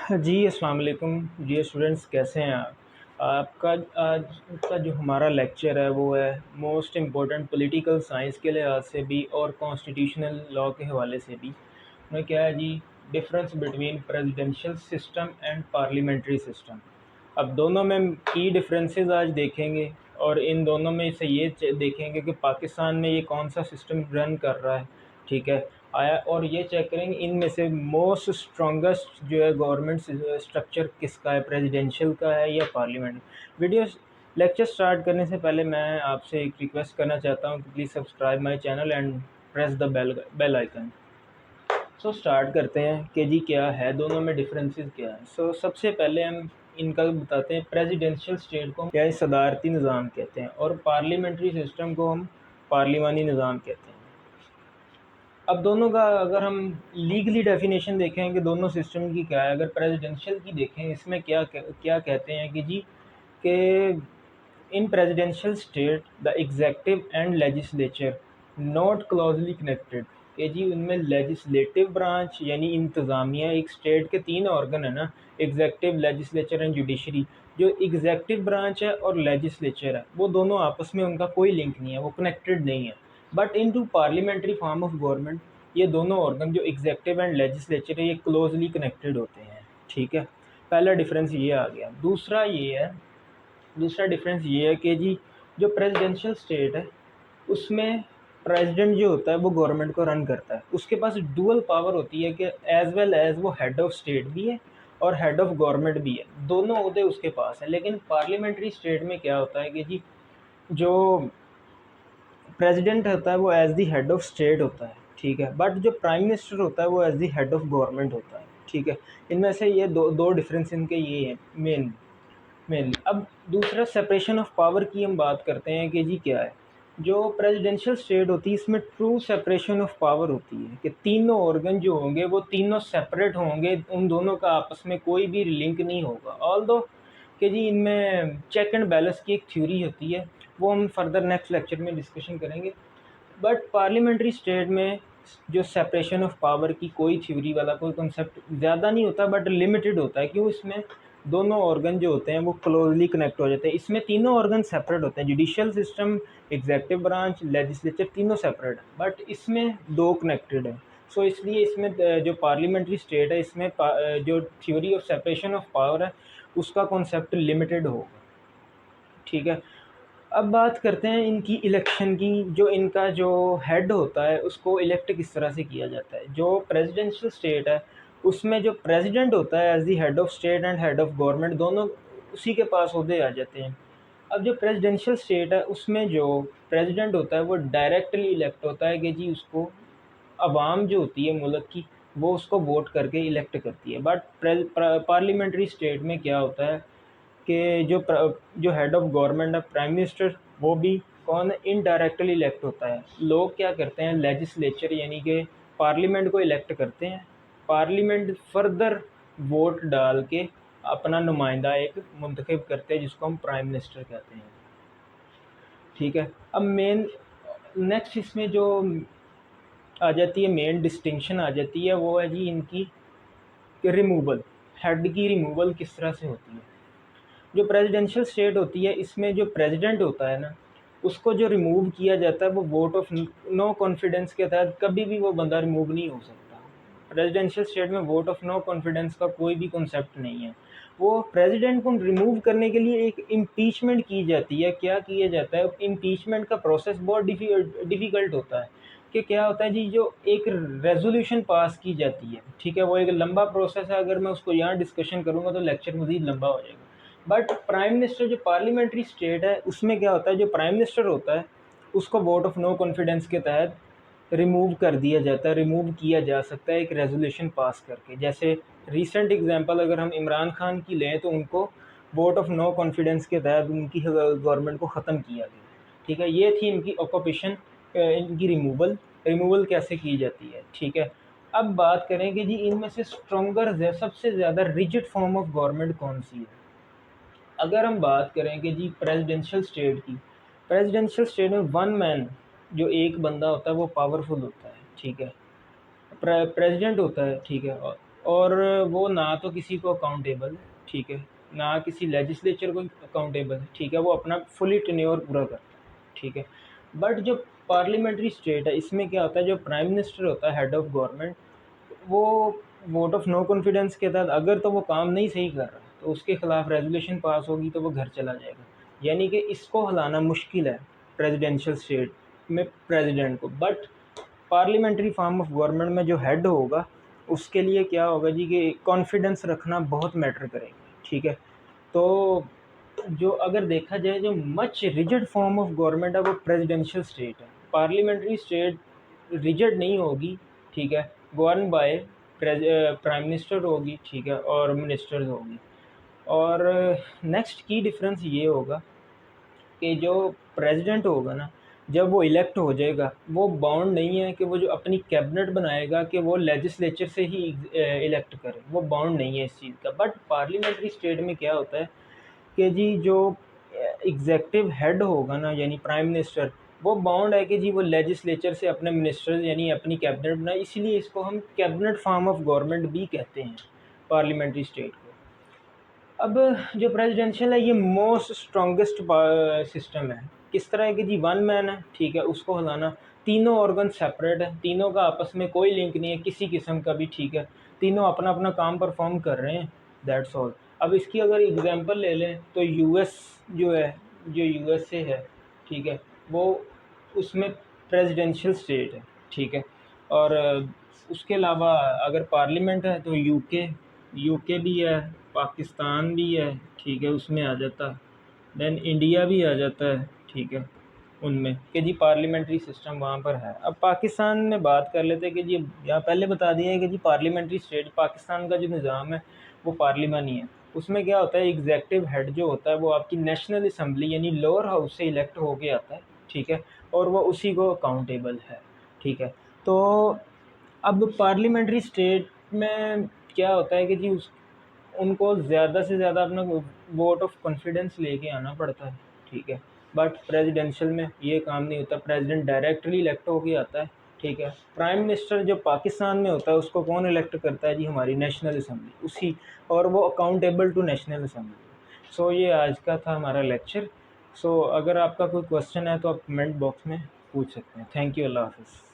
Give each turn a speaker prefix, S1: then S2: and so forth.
S1: जी, अस्सलाम वालेकुम। Dear students, कैसे हैं आप? आपका आज का जो हमारा लेक्चर है वो है मोस्ट इम्पोर्टेंट पॉलिटिकल साइंस के लिहाज से भी और कॉन्स्टिट्यूशनल लॉ के हवाले से भी। मैं क्या है जी, difference between presidential system and parliamentary system. अब दोनों में की डिफरेंसेस आज देखेंगे और इन दोनों में से ये देखेंगे कि पाकिस्तान में ये कौन सा सिस्टम रन कर रहा है, ठीक है, आया, और ये चेक करेंगे इनमें से मोस्ट स्ट्रॉन्गेस्ट जो है गवर्नमेंट स्ट्रक्चर किसका है, प्रेसिडेंशियल का है या पार्लियामेंट। वीडियो लेक्चर स्टार्ट करने से पहले मैं आपसे एक रिक्वेस्ट करना चाहता हूँ कि please subscribe my channel and press the bell icon. So start करते हैं कि जी क्या है, दोनों में डिफरेंसेस क्या है। सबसे पहले हम इनका बताते हैं। प्रेसिडेंशियल स्टेट को हम क्या है, सदारती निज़ाम कहते हैं, और पार्लियामेंट्री सिस्टम को हम पार्लिमानी निज़ाम कहते हैं। अब दोनों का अगर हम लीगली डेफिनेशन देखें कि दोनों सिस्टम की क्या है, अगर प्रेसिडेंशियल की देखें, इसमें क्या क्या कहते हैं कि जी कि in presidential state the executive and legislature not closely connected. कि जी उनमें लेजिस्लेटिव ब्रांच यानी इंतज़ामिया, एक स्टेट के तीन ऑर्गन है ना, एग्जेक्टिव, लेजिस्लेचर एंड जुडिशरी। जो एग्जेक्टिव ब्रांच है और लेजिस्लेचर है वो दोनों आपस में, उनका कोई लिंक नहीं है, वो कनेक्टेड नहीं है। But in two parliamentary form of government ये दोनों ऑर्गन जो एग्जेक्टिव एंड लेजिस्लेचर है ये क्लोजली कनेक्टेड होते हैं, ठीक है। पहला डिफरेंस ये आ गया। दूसरा डिफरेंस ये है कि जी जो प्रेसिडेंशियल स्टेट है उसमें प्रेसिडेंट जो होता है वो गवर्नमेंट को रन करता है, उसके पास डुअल पावर होती है कि एज वेल एज वो हेड ऑफ स्टेट भी है और हेड ऑफ गवर्नमेंट भी है, दोनों ओहदे उसके पास है। लेकिन पार्लियामेंट्री स्टेट में क्या होता है कि जी जो प्रेसिडेंट होता है वो as the head of state होता है, ठीक है, बट जो प्राइम मिनिस्टर होता है वो as the head of government होता है, ठीक है। इनमें से ये दो डिफरेंस इनके ये हैं मेनली। अब दूसरा सेपरेशन ऑफ पावर की हम बात करते हैं कि जी क्या है। जो प्रेसिडेंशियल स्टेट होती है इसमें ट्रू सेपरेशन ऑफ पावर होती है कि तीनों ऑर्गन जो होंगे वो तीनों सेपरेट होंगे, उन दोनों का आपस में कोई भी लिंक नहीं होगा। ऑल्दो कि जी इनमें चेक एंड बैलेंस की एक थ्योरी होती है, वो हम फर्दर नेक्स्ट लेक्चर में डिस्कशन करेंगे। बट पार्लियामेंट्री स्टेट में जो सेपरेशन ऑफ पावर की कोई थ्योरी वाला कोई कॉन्सेप्ट ज़्यादा नहीं होता, बट लिमिटेड होता है। क्यों? इसमें दोनों ऑर्गन जो होते हैं वो क्लोजली कनेक्ट हो जाते हैं। इसमें तीनों ऑर्गन सेपरेट होते हैं, judicial system, executive branch, legislature, तीनों सेपरेट है, बट इसमें दो कनेक्टेड है। इसलिए इसमें जो पार्लियामेंट्री स्टेट है इसमें जो theory of separation of power है उसका कॉन्सेप्ट लिमिटेड होगा, ठीक है। अब बात करते हैं इनकी इलेक्शन की। जो इनका जो हेड होता है उसको इलेक्ट किस तरह से किया जाता है। जो प्रेसिडेंशियल स्टेट है उसमें जो प्रेसिडेंट होता है as the head of state and head of government दोनों उसी के पास ओहदे आ जाते हैं। अब जो प्रेसिडेंशियल स्टेट है उसमें जो प्रेसिडेंट होता है वो डायरेक्टली इलेक्ट होता है कि जी उसको अवाम जो होती है मुल्क की वो उसको वोट करके इलेक्ट करती है। बट पार्लियामेंट्री स्टेट में क्या होता है कि जो हेड ऑफ गवर्नमेंट है, प्राइम मिनिस्टर, वो भी कौन है, इनडायरेक्टली इलेक्ट होता है। लोग क्या करते हैं, लेजिस्लेचर यानी कि पार्लियामेंट को इलेक्ट करते हैं, पार्लियामेंट फर्दर वोट डाल के अपना नुमाइंदा एक मुंतखब करते हैं जिसको हम प्राइम मिनिस्टर कहते हैं, ठीक है। अब मेन नेक्स्ट इसमें जो आ जाती है, मेन डिस्टिंक्शन आ जाती है, वो है जी इनकी रिमूवल। हेड की रिमूवल किस तरह से होती है। जो प्रेसिडेंशियल स्टेट होती है इसमें जो प्रेसिडेंट होता है ना उसको जो रिमूव किया जाता है वो वोट ऑफ नो कॉन्फिडेंस के तहत कभी भी वो बंदा रिमूव नहीं हो सकता। प्रेसिडेंशियल स्टेट में वोट ऑफ नो कॉन्फिडेंस का कोई भी कॉन्सेप्ट नहीं है। वो प्रेसिडेंट को रिमूव करने के लिए एक इम्पीचमेंट की जाती है। क्या किया जाता है, इम्पीचमेंट का प्रोसेस बहुत डिफ़िकल्ट होता है। कि क्या होता है जी, जो एक रेजोल्यूशन पास की जाती है, ठीक है, वो एक लंबा प्रोसेस है, अगर मैं उसको यहाँ डिस्कशन करूँगा तो लेक्चर मज़ीद लंबा हो जाएगा। बट प्राइम मिनिस्टर जो पार्लियामेंट्री स्टेट है उसमें क्या होता है, जो प्राइम मिनिस्टर होता है उसको वोट ऑफ नो कॉन्फिडेंस के तहत रिमूव कर दिया जाता है, रिमूव किया जा सकता है एक रेजोल्यूशन पास करके। जैसे रीसेंट एग्जांपल अगर हम इमरान खान की लें तो उनको वोट ऑफ नो कॉन्फिडेंस के तहत उनकी गवर्नमेंट को ख़त्म किया गया, ठीक है। ये थी इनकी ऑक्यूपेशन, इनकी रिमूवल कैसे की जाती है, ठीक है। अब बात करें कि जी इनमें से स्ट्रॉन्गर सबसे ज़्यादा रिजिड फॉर्म ऑफ गवर्नमेंट कौन सी है। अगर हम बात करें कि जी प्रेसिडेंशियल स्टेट की, प्रेसिडेंशियल स्टेट में वन मैन, जो एक बंदा होता है वो पावरफुल होता है, ठीक है, प्रेसिडेंट होता है, ठीक है। और वो ना तो किसी को अकाउंटेबल है, ठीक है, ना किसी लेजिस्लेचर को अकाउंटेबल है, ठीक है, वो अपना फुली टेन्योर पूरा करता है, ठीक है। बट जो पार्लियामेंट्री स्टेट है, इसमें क्या होता है, जो प्राइम मिनिस्टर होता है, हेड ऑफ गवर्नमेंट, वो वोट ऑफ नो कॉन्फिडेंस के तहत अगर तो वो काम नहीं सही कर रहा तो उसके खिलाफ रेजोल्यूशन पास होगी तो वो घर चला जाएगा। यानी कि इसको हिलाना मुश्किल है प्रेसिडेंशियल स्टेट में प्रेसिडेंट को। But parliamentary form of government में जो हेड होगा उसके लिए क्या होगा जी कि कॉन्फिडेंस रखना बहुत मैटर करेगा, ठीक है। तो जो अगर देखा जाए जो much rigid form of government है वो प्रेसिडेंशियल स्टेट है। पार्लियामेंट्री स्टेट रिजिड नहीं होगी, ठीक है, गवर्न बाय प्राइम मिनिस्टर होगी, ठीक है, और मिनिस्टर्स होगी। और नेक्स्ट की डिफरेंस ये होगा कि जो प्रेसिडेंट होगा ना, जब वो इलेक्ट हो जाएगा वो बाउंड नहीं है कि वो जो अपनी कैबिनेट बनाएगा कि वो लेजिस्लेचर से ही इलेक्ट करे, वो बाउंड नहीं है इस चीज़ का। बट पार्लियामेंट्री स्टेट में क्या होता है कि जी जो एग्जेक्टिव हेड होगा ना, यानी प्राइम मिनिस्टर, वो बाउंड है कि जी वो लेजिस्लेचर से अपने मिनिस्टर यानी अपनी कैबिनेट बनाए, इसीलिए इसको हम कैबिनेट फॉर्म ऑफ गवर्नमेंट भी कहते हैं पार्लियामेंट्री स्टेट को। अब जो प्रेसिडेंशियल है ये मोस्ट स्ट्रॉन्गेस्ट सिस्टम है। किस तरह है कि जी वन मैन है, ठीक है, उसको हिलाना, तीनों ऑर्गन सेपरेट है, तीनों का आपस में कोई लिंक नहीं है किसी किस्म का भी, ठीक है, तीनों अपना अपना काम परफॉर्म कर रहे हैं, दैट्स ऑल। अब इसकी अगर एग्जांपल ले लें तो यूएस जो है, जो यूएसए है, ठीक है, वो उसमें प्रेसिडेंशियल स्टेट है, ठीक है। और उसके अलावा अगर पार्लियामेंट है तो यूके भी है, पाकिस्तान भी है, ठीक है, उसमें आ जाता, देन इंडिया भी आ जाता है, ठीक है, उनमें कि जी पार्लियामेंट्री सिस्टम वहाँ पर है। अब पाकिस्तान में बात कर लेते हैं कि जी यहाँ पहले बता दिया है कि जी पार्लियामेंट्री स्टेट पाकिस्तान का जो निज़ाम है वो पार्लिमानी है। उसमें क्या होता है, एग्जेक्टिव हेड जो होता है वो आपकी नेशनल असम्बली यानी लोअर हाउस से इलेक्ट होके आता है, ठीक है, और वो उसी को अकाउंटेबल है, ठीक है। तो अब पार्लियामेंट्री स्टेट में क्या होता है कि जी उनको ज़्यादा से ज़्यादा अपना वोट ऑफ कॉन्फिडेंस लेके आना पड़ता है, ठीक है। बट प्रेसिडेंशियल में ये काम नहीं होता, प्रेसिडेंट डायरेक्टली इलेक्ट होके आता है, ठीक है। प्राइम मिनिस्टर जो पाकिस्तान में होता है उसको कौन इलेक्ट करता है जी, हमारी नेशनल असम्बली, उसी, और वो अकाउंटेबल टू नेशनल असम्बली। सो ये आज का था हमारा लेक्चर। सो अगर आपका कोई क्वेश्चन है तो आप कमेंट बॉक्स में पूछ सकते हैं। थैंक यू, अल्लाह हाफ़िज़।